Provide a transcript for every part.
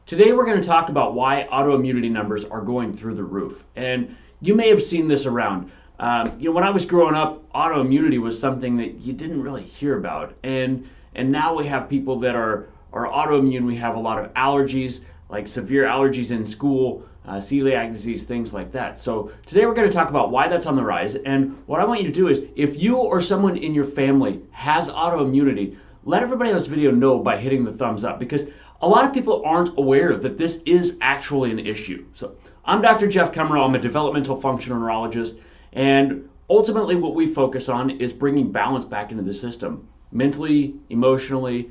Today we're going to talk about why autoimmunity numbers are going through the roof. And you may have seen this around. When I was growing up, autoimmunity was something that you didn't really hear about. And now we have people that are autoimmune. We have a lot of allergies, like severe allergies in school, celiac disease, things like that. So today we're going to talk about why that's on the rise. And what I want you to do is, if you or someone in your family has autoimmunity, let everybody on this video know by hitting the thumbs up, because a lot of people aren't aware that this is actually an issue. So I'm Dr. Jeff Cumro. I'm a developmental functional neurologist, and ultimately what we focus on is bringing balance back into the system, mentally, emotionally,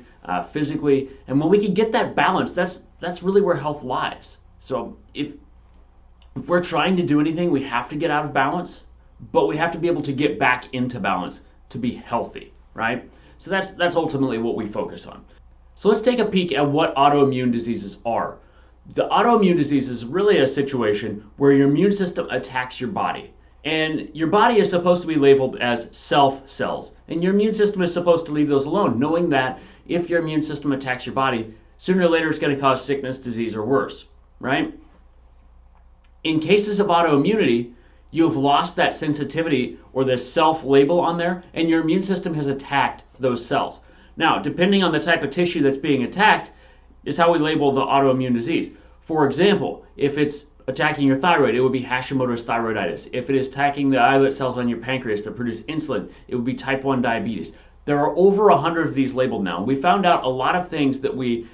physically. And when we can get that balance, that's really where health lies. So if we're trying to do anything, we have to get out of balance, but we have to be able to get back into balance to be healthy, right? So that's ultimately what we focus on. So let's take a peek at what autoimmune diseases are. The autoimmune disease is really a situation where your immune system attacks your body. And your body is supposed to be labeled as self cells. And your immune system is supposed to leave those alone, knowing that if your immune system attacks your body, sooner or later it's going to cause sickness, disease, or worse, right? In cases of autoimmunity, you have lost that sensitivity or the self label on there, and your immune system has attacked those cells. Now, depending on the type of tissue that's being attacked is how we label the autoimmune disease. For example, if it's attacking your thyroid, it would be Hashimoto's thyroiditis. If it is attacking the islet cells on your pancreas that produce insulin, it would be type 1 diabetes. There are over 100 of these labeled now. We found out a lot of things that we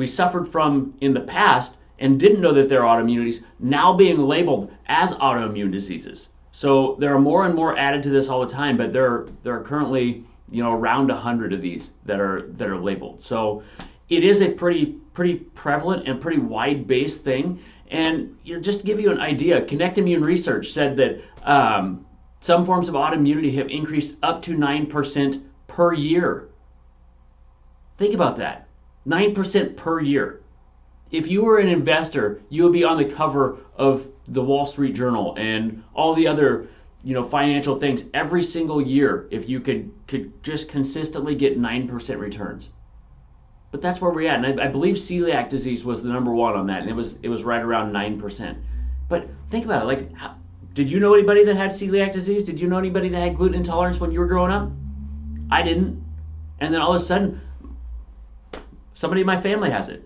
suffered from in the past and didn't know that they're autoimmunities, now being labeled as autoimmune diseases. So there are more and more added to this all the time, but there are currently around 100 of these that are labeled. So it is a pretty prevalent and pretty wide-based thing. And just to give you an idea, Connect Immune Research said that some forms of autoimmunity have increased up to 9% per year. Think about that, 9% per year. If you were an investor, you would be on the cover of the Wall Street Journal and all the other financial things every single year if you could just consistently get 9% returns. But that's where we're at. And I believe celiac disease was the number one on that, and it was right around 9%. But think about it, like, did you know anybody that had celiac disease? Did you know anybody that had gluten intolerance when you were growing up? I didn't. And then all of a sudden, somebody in my family has it.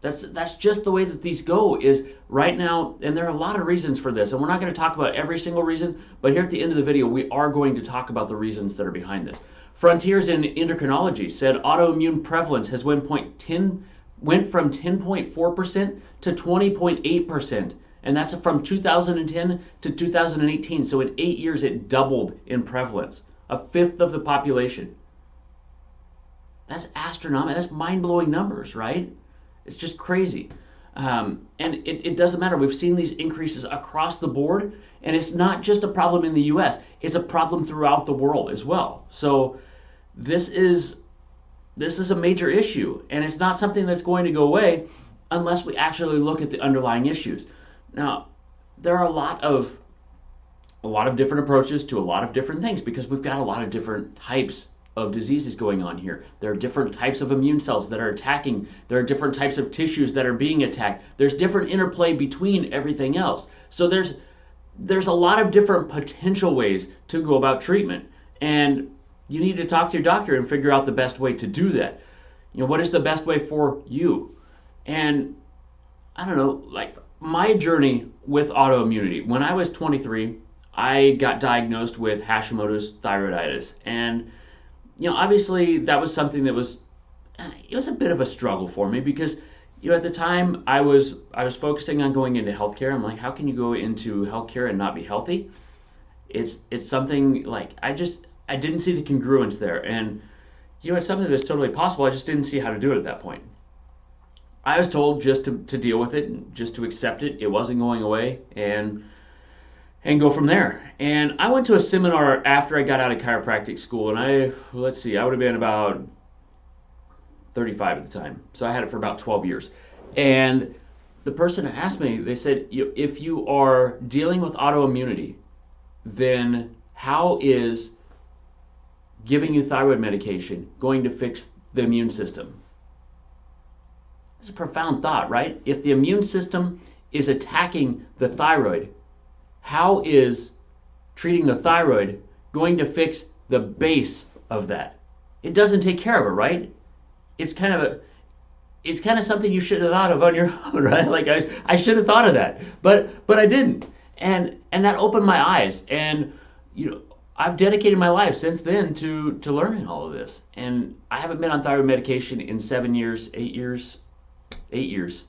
That's just the way that these go is right now, and there are a lot of reasons for this, and we're not going to talk about every single reason, but here at the end of the video, we are going to talk about the reasons that are behind this. Frontiers in Endocrinology said autoimmune prevalence has went from 10.4% to 20.8%, and that's from 2010 to 2018, so in 8 years it doubled in prevalence, a fifth of the population. That's astronomical, that's mind-blowing numbers, right? It's just crazy. And it doesn't matter. We've seen these increases across the board, and it's not just a problem in the US, it's a problem throughout the world as well. So this is a major issue, and it's not something that's going to go away unless we actually look at the underlying issues. Now, there are a lot of different approaches to a lot of different things because we've got a lot of different types of diseases going on here. There are different types of immune cells that are attacking. There are different types of tissues that are being attacked. There's different interplay between everything else. So there's a lot of different potential ways to go about treatment, and you need to talk to your doctor and figure out the best way to do that. What is the best way for you? And I don't know, like my journey with autoimmunity, when I was 23, I got diagnosed with Hashimoto's thyroiditis, and obviously that was something that was a bit of a struggle for me because at the time I was focusing on going into healthcare. I'm like, how can you go into healthcare and not be healthy? It's something like I didn't see the congruence there, and it's something that's totally possible. I just didn't see how to do it at that point. I was told just to deal with it, just to accept it. It wasn't going away, and go from there. And I went to a seminar after I got out of chiropractic school, and I would have been about 35 at the time. So I had it for about 12 years. And the person asked me, they said, if you are dealing with autoimmunity, then how is giving you thyroid medication going to fix the immune system? It's a profound thought, right? If the immune system is attacking the thyroid, how is treating the thyroid going to fix the base of that? It doesn't take care of it, right? It's kind of something you should have thought of on your own, right? Like I should have thought of that, but I didn't, and that opened my eyes, and I've dedicated my life since then to learning all of this, and I haven't been on thyroid medication in 7 years, 8 years,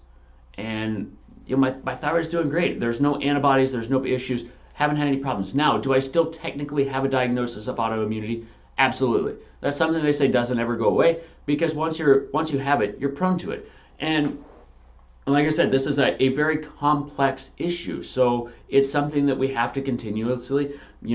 and my thyroid's doing great. There's no antibodies, there's no issues, haven't had any problems. Now, do I still technically have a diagnosis of autoimmunity? Absolutely. That's something they say doesn't ever go away, because once you have it, you're prone to it. And like I said, this is a very complex issue. So it's something that we have to continuously, we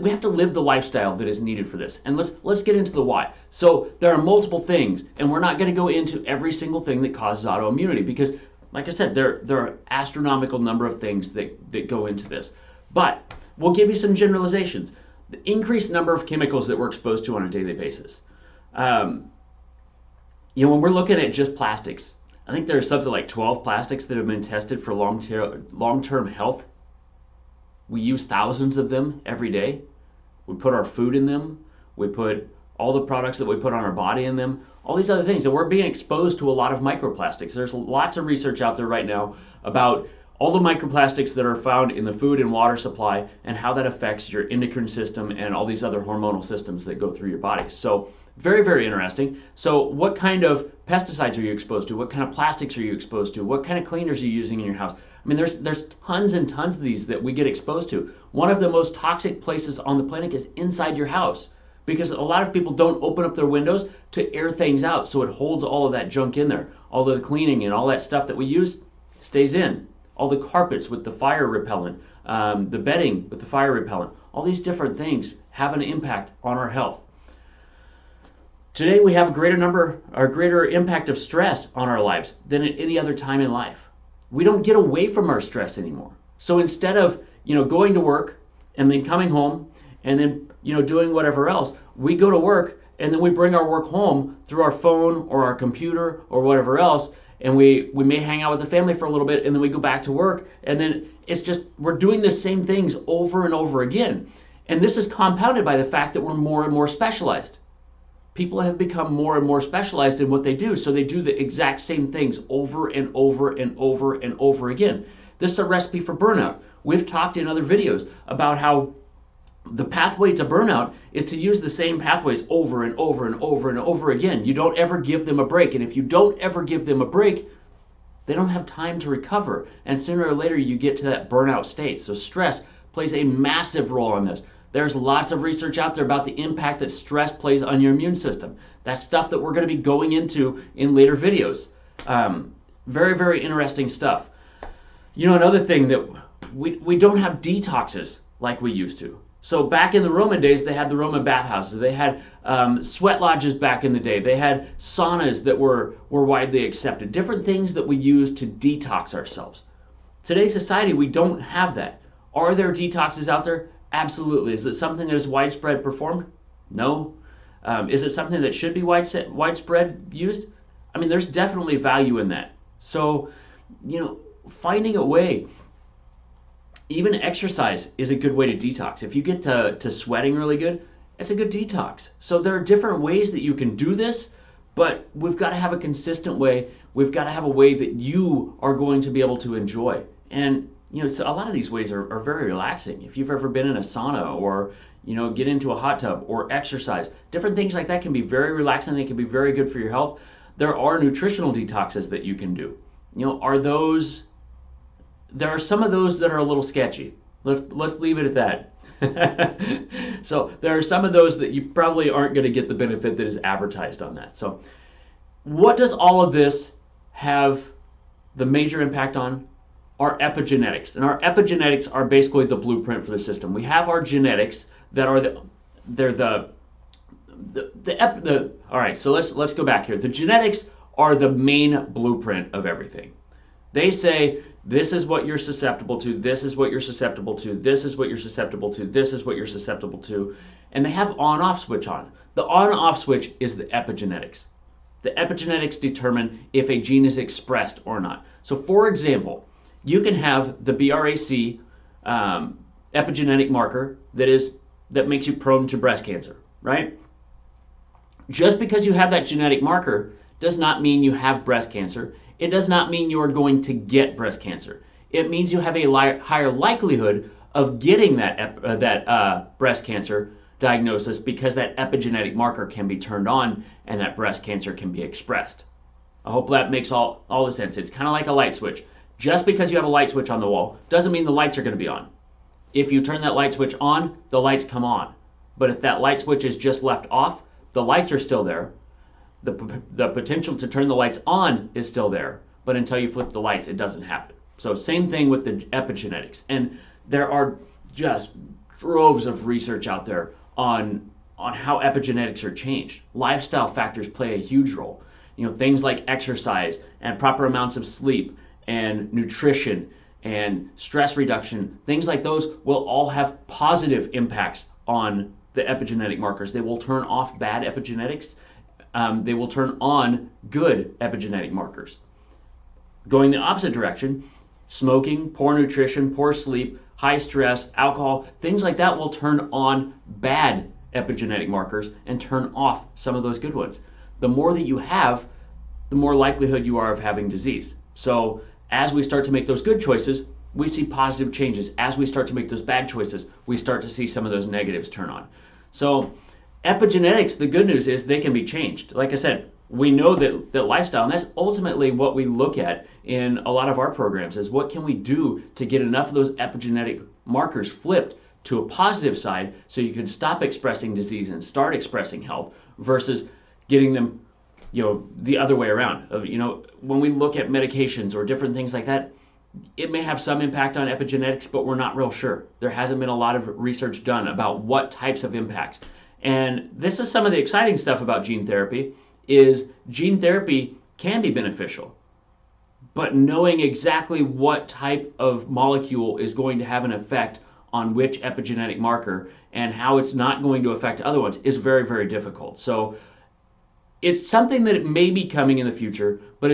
have to live the lifestyle that is needed for this. And let's get into the why. So there are multiple things, and we're not going to go into every single thing that causes autoimmunity, because like I said, there are astronomical number of things that go into this. But we'll give you some generalizations. The increased number of chemicals that we're exposed to on a daily basis. When we're looking at just plastics, I think there's something like 12 plastics that have been tested for long-term health. We use thousands of them every day. We put our food in them. We put all the products that we put on our body in them. All these other things. And we're being exposed to a lot of microplastics. There's lots of research out there right now about all the microplastics that are found in the food and water supply and how that affects your endocrine system and all these other hormonal systems that go through your body. So very, very interesting. So what kind of pesticides are you exposed to? What kind of plastics are you exposed to? What kind of cleaners are you using in your house? I mean, there's tons and tons of these that we get exposed to. One of the most toxic places on the planet is inside your house, because a lot of people don't open up their windows to air things out, so it holds all of that junk in there. All the cleaning and all that stuff that we use stays in. All the carpets with the fire repellent, the bedding with the fire repellent, all these different things have an impact on our health. Today we have a greater impact of stress on our lives than at any other time in life. We don't get away from our stress anymore. So instead of going to work and then coming home and then doing whatever else, we go to work and then we bring our work home through our phone or our computer or whatever else. And we may hang out with the family for a little bit, and then we go back to work, and then it's just we're doing the same things over and over again. And this is compounded by the fact that we're more and more specialized. People have become more and more specialized in what they do, so they do the exact same things over and over and over and over again. This is a recipe for burnout. We've talked in other videos about how the pathway to burnout is to use the same pathways over and over and over and over again. You don't ever give them a break. And if you don't ever give them a break, they don't have time to recover. And sooner or later, you get to that burnout state. So stress plays a massive role in this. There's lots of research out there about the impact that stress plays on your immune system. That's stuff that we're going to be going into in later videos. Very, very interesting stuff. Another thing that we don't have detoxes like we used to. So back in the Roman days, they had the Roman bathhouses. They had sweat lodges back in the day. They had saunas that were widely accepted. Different things that we use to detox ourselves. Today's society, we don't have that. Are there detoxes out there? Absolutely. Is it something that is widespread performed? No. Is it something that should be widespread used? I mean, there's definitely value in that. So, finding a way. Even exercise is a good way to detox. If you get to sweating really good, it's a good detox. So there are different ways that you can do this, but we've got to have a consistent way. We've got to have a way that you are going to be able to enjoy. And so a lot of these ways are very relaxing. If you've ever been in a sauna or get into a hot tub or exercise, different things like that can be very relaxing. They can be very good for your health. There are nutritional detoxes that you can do. There are some of those that are a little sketchy. Let's leave it at that. So there are some of those that you probably aren't going to get the benefit that is advertised on that. So what does all of this have the major impact on? Our epigenetics. And our epigenetics are basically the blueprint for the system. We have our genetics that are all right, so let's go back here. The genetics are the main blueprint of everything. They say this is what you're susceptible to, this is what you're susceptible to, this is what you're susceptible to, this is what you're susceptible to, and they have on-off switch on. The on-off switch is the epigenetics. The epigenetics determine if a gene is expressed or not. So for example, you can have the BRAC epigenetic marker that makes you prone to breast cancer, right? Just because you have that genetic marker does not mean you have breast cancer. It does not mean you are going to get breast cancer. It means you have a higher likelihood of getting that breast cancer diagnosis because that epigenetic marker can be turned on and that breast cancer can be expressed. I hope that makes all the sense. It's kind of like a light switch. Just because you have a light switch on the wall doesn't mean the lights are going to be on. If you turn that light switch on, the lights come on. But if that light switch is just left off, the lights are still there. The potential to turn the lights on is still there. But until you flip the lights, it doesn't happen. So same thing with the epigenetics. And there are just droves of research out there on how epigenetics are changed. Lifestyle factors play a huge role. Things like exercise and proper amounts of sleep and nutrition and stress reduction, things like those will all have positive impacts on the epigenetic markers. They will turn off bad epigenetics. They will turn on good epigenetic markers. Going the opposite direction, smoking, poor nutrition, poor sleep, high stress, alcohol, things like that will turn on bad epigenetic markers and turn off some of those good ones. The more that you have, the more likelihood you are of having disease. So as we start to make those good choices, we see positive changes. As we start to make those bad choices, we start to see some of those negatives turn on. So epigenetics, the good news is they can be changed. Like I said, we know that lifestyle, and that's ultimately what we look at in a lot of our programs, is what can we do to get enough of those epigenetic markers flipped to a positive side so you can stop expressing disease and start expressing health versus getting them the other way around. When we look at medications or different things like that, it may have some impact on epigenetics, but we're not real sure. There hasn't been a lot of research done about what types of impacts. And this is some of the exciting stuff about gene therapy, is gene therapy can be beneficial, but knowing exactly what type of molecule is going to have an effect on which epigenetic marker and how it's not going to affect other ones is very, very difficult. So it's something that it may be coming in the future, but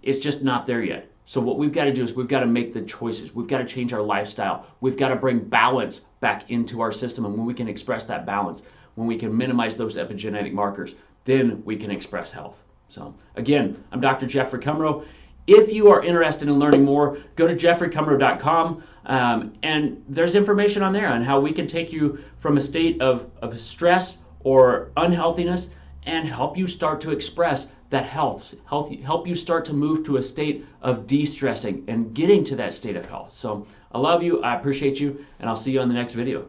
it's just not there yet. So what we've got to do is we've got to make the choices. We've got to change our lifestyle. We've got to bring balance back into our system. And when we can express that balance, when we can minimize those epigenetic markers, then we can express health. So again, I'm Dr. Jeffrey Cumro. If you are interested in learning more, go to jeffreycumro.com, and there's information on there on how we can take you from a state of stress or unhealthiness and help you start to express that health, help you start to move to a state of de-stressing and getting to that state of health. So I love you, I appreciate you, and I'll see you on the next video.